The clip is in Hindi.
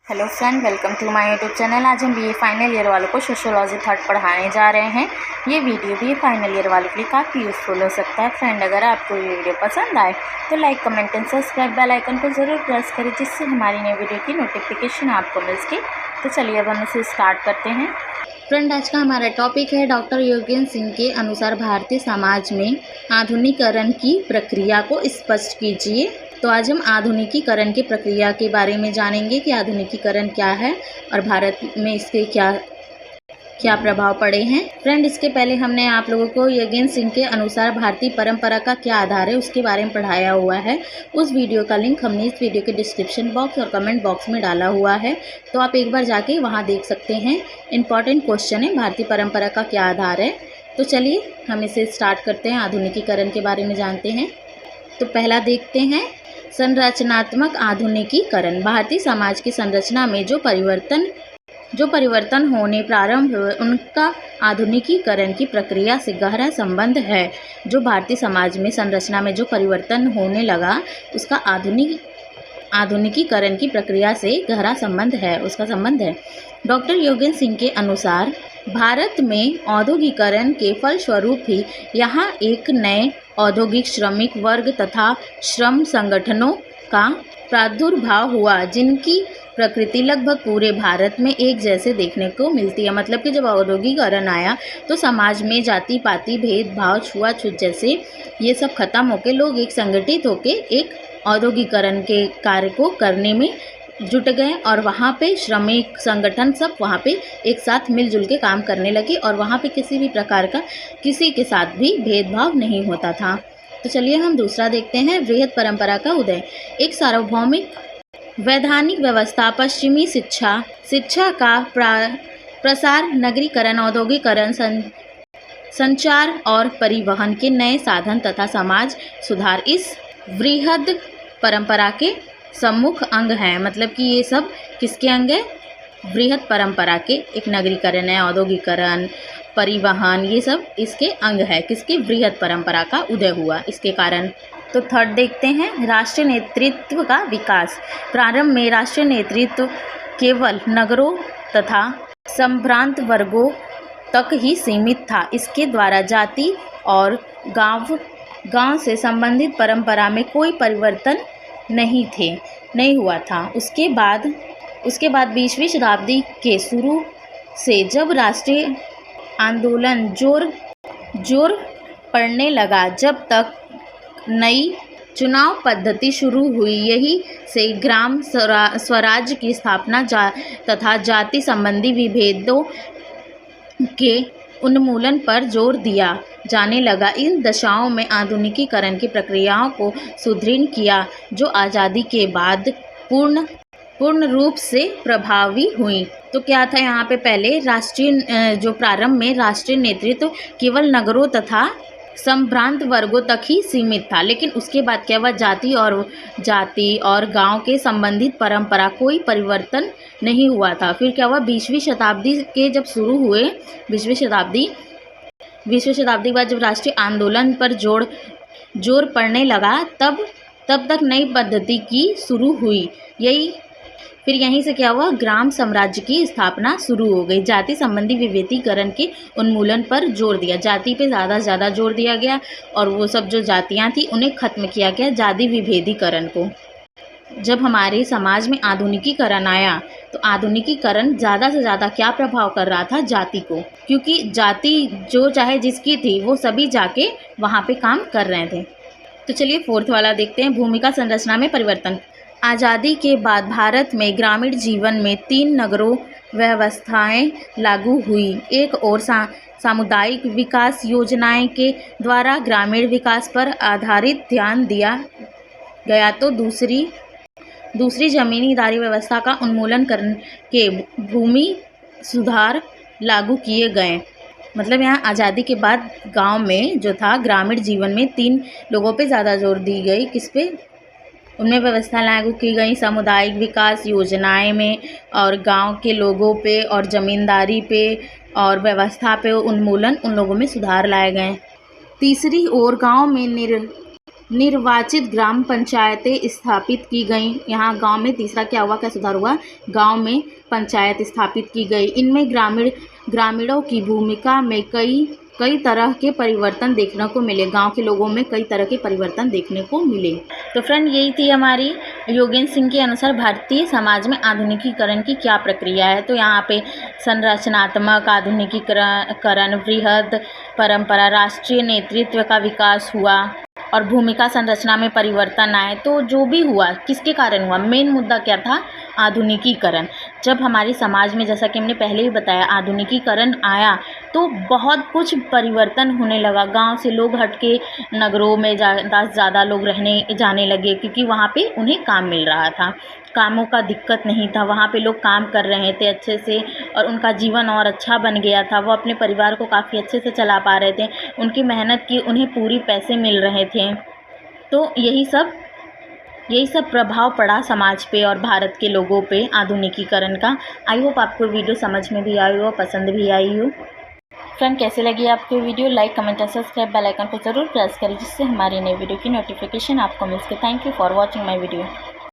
Hello friend, welcome to my YouTube channel. आज हम बीए फाइनल ईयर वालों को सोशियोलॉजी थर्ड पढ़ाने जा रहे हैं। ये वीडियो बीए फाइनल ईयर वालों के लिए काफ़ी यूज़फुल हो सकता है। फ्रेंड, अगर आपको ये वीडियो पसंद आए तो like, comment and subscribe bell icon को ज़रूर प्रेस करें, जिससे हमारी नई वीडियो की नोटिफिकेशन आपको मिल सके। तो चलिए अब हम इसे स्टार्ट करते हैं। फ्रेंड, आज का हमारा टॉपिक है डॉक्टर योगेंद्र सिंह के अनुसार भारतीय समाज में आधुनिकीकरण की प्रक्रिया को स्पष्ट कीजिए। तो आज हम आधुनिकीकरण की प्रक्रिया के बारे में जानेंगे कि आधुनिकीकरण क्या है और भारत में इसके क्या प्रभाव पड़े हैं। फ्रेंड, इसके पहले हमने आप लोगों को योगेंद्र सिंह के अनुसार भारतीय परंपरा का क्या आधार है उसके बारे में पढ़ाया हुआ है। उस वीडियो का लिंक हमने इस वीडियो के डिस्क्रिप्शन बॉक्स और कमेंट बॉक्स में डाला हुआ है, तो आप एक बार जाके वहाँ देख सकते हैं। इंपॉर्टेंट क्वेश्चन है, भारतीय परंपरा का क्या आधार है। तो चलिए हम इसे स्टार्ट करते हैं, आधुनिकीकरण के बारे में जानते हैं। तो पहला देखते हैं, संरचनात्मक आधुनिकीकरण। भारतीय समाज की संरचना में जो परिवर्तन होने प्रारंभ हुए उनका आधुनिकीकरण की प्रक्रिया से गहरा संबंध है। जो भारतीय समाज में संरचना में जो परिवर्तन होने लगा उसका आधुनिकीकरण की प्रक्रिया से गहरा संबंध है, उसका संबंध है। डॉक्टर योगेंद्र सिंह के अनुसार भारत में औद्योगिकरण के फलस्वरूप ही यहाँ एक नए औद्योगिक श्रमिक वर्ग तथा श्रम संगठनों का प्रादुर्भाव हुआ, जिनकी प्रकृति लगभग पूरे भारत में एक जैसे देखने को मिलती है। मतलब कि जब औद्योगिकरण आया तो समाज में जाति पाति भेदभाव छुआछूत जैसे ये सब खत्म होकर लोग एक संगठित होकर एक औद्योगिकरण के कार्य को करने में जुट गए और वहाँ पे श्रमिक संगठन सब वहाँ पे एक साथ मिलजुल के काम करने लगे और वहाँ पे किसी भी प्रकार का किसी के साथ भी भेदभाव नहीं होता था। तो चलिए हम दूसरा देखते हैं, वृहद परंपरा का उदय। एक सार्वभौमिक वैधानिक व्यवस्था, पश्चिमी शिक्षा का प्रसार, नगरीकरण, औद्योगिकरण, संचार और परिवहन के नए साधन तथा समाज सुधार इस वृहद परंपरा के सम्मुख अंग हैं। मतलब कि ये सब किसके अंग है? वृहद परंपरा के। एक नगरीकरण है, औद्योगिकरण, परिवहन, ये सब इसके अंग है। किसके? वृहद परंपरा का उदय हुआ इसके कारण। तो थर्ड देखते हैं, राष्ट्रीय नेतृत्व का विकास। प्रारंभ में राष्ट्रीय नेतृत्व केवल नगरों तथा संभ्रांत वर्गों तक ही सीमित था। इसके द्वारा जाति और गांव से संबंधित परंपरा में कोई परिवर्तन नहीं हुआ था। उसके बाद 20वीं शताब्दी के शुरू से जब राष्ट्रीय आंदोलन जोर पड़ने लगा, जब तक नई चुनाव पद्धति शुरू हुई, यही से ग्राम स्वराज की स्थापना तथा जाति संबंधी विभेदों के उन्मूलन पर जोर दिया जाने लगा। इन दशाओं में आधुनिकीकरण की प्रक्रियाओं को सुदृढ़ किया, जो आज़ादी के बाद पूर्ण रूप से प्रभावी हुई। तो क्या था यहाँ पे? पहले जो प्रारंभ में राष्ट्रीय नेतृत्व केवल नगरों तथा संभ्रांत वर्गों तक ही सीमित था, लेकिन उसके बाद क्या हुआ? जाति और गांव के संबंधित परंपरा कोई परिवर्तन नहीं हुआ था। फिर क्या हुआ? 20वीं शताब्दी के जब शुरू हुए, 20वीं शताब्दी के बाद जब राष्ट्रीय आंदोलन पर जोर पड़ने लगा, तब तक नई पद्धति की शुरू हुई। फिर यहीं से क्या हुआ? ग्राम साम्राज्य की स्थापना शुरू हो गई। जाति संबंधी विभेदीकरण के उन्मूलन पर जोर दिया, जाति पे ज़्यादा जोर दिया गया और वो सब जो जातियां थी उन्हें खत्म किया गया, जाति विभेदीकरण को। जब हमारे समाज में आधुनिकीकरण आया तो आधुनिकीकरण ज़्यादा से ज़्यादा क्या प्रभाव कर रहा था? जाति को, क्योंकि जाति जो चाहे जिसकी थी वो सभी जाके वहाँ पे काम कर रहे थे। तो चलिए फोर्थ वाला देखते हैं, भूमिका संरचना में परिवर्तन। आज़ादी के बाद भारत में ग्रामीण जीवन में 3 नगरों व्यवस्थाएं लागू हुई। एक और सामुदायिक विकास योजनाएं के द्वारा ग्रामीण विकास पर आधारित ध्यान दिया गया, तो दूसरी जमींदारी व्यवस्था का उन्मूलन करके भूमि सुधार लागू किए गए। मतलब यहाँ आज़ादी के बाद गांव में जो था ग्रामीण जीवन में 3 लोगों पे ज़्यादा जोर दी गई। किस पे? उनमें व्यवस्था लागू की गई सामुदायिक विकास योजनाएं में, और गांव के लोगों पे और ज़मींदारी पे और व्यवस्था पे उन्मूलन, उन लोगों में सुधार लाए गए। तीसरी ओर गांव में निर्वाचित ग्राम पंचायतें स्थापित की गईं। यहाँ गांव में तीसरा क्या हुआ, क्या सुधार हुआ, गांव में पंचायत स्थापित की गई। इनमें ग्रामीणों की भूमिका में कई तरह के परिवर्तन देखने को मिले। गांव के लोगों में कई तरह के परिवर्तन देखने को मिले। तो फ्रेंड, यही थी हमारी योगेंद्र सिंह के अनुसार भारतीय समाज में आधुनिकीकरण की क्या प्रक्रिया है। तो यहाँ पे संरचनात्मक आधुनिकीकरण, वृहद परंपरा, राष्ट्रीय नेतृत्व का विकास हुआ और भूमिका संरचना में परिवर्तन आए। तो जो भी हुआ किसके कारण हुआ, मेन मुद्दा क्या था, आधुनिकीकरण। जब हमारे समाज में, जैसा कि हमने पहले ही बताया, आधुनिकीकरण आया तो बहुत कुछ परिवर्तन होने लगा। गांव से लोग हट के नगरों में ज़्यादा लोग रहने जाने लगे, क्योंकि वहाँ पे उन्हें काम मिल रहा था, कामों का दिक्कत नहीं था, वहाँ पे लोग काम कर रहे थे अच्छे से और उनका जीवन और अच्छा बन गया था। वो अपने परिवार को काफ़ी अच्छे से चला पा रहे थे, उनकी मेहनत की उन्हें पूरी पैसे मिल रहे थे। तो यही सब प्रभाव पड़ा समाज पे और भारत के लोगों पे आधुनिकीकरण का। आई होप आपको वीडियो समझ में भी आई हो, पसंद भी आई हो। फ्रेंड, कैसे लगी आपको वीडियो, लाइक, कमेंट और सब्सक्राइब बेल आइकन को ज़रूर प्रेस करें, जिससे हमारी नई वीडियो की नोटिफिकेशन आपको मिल सके। Thank you for watching my video.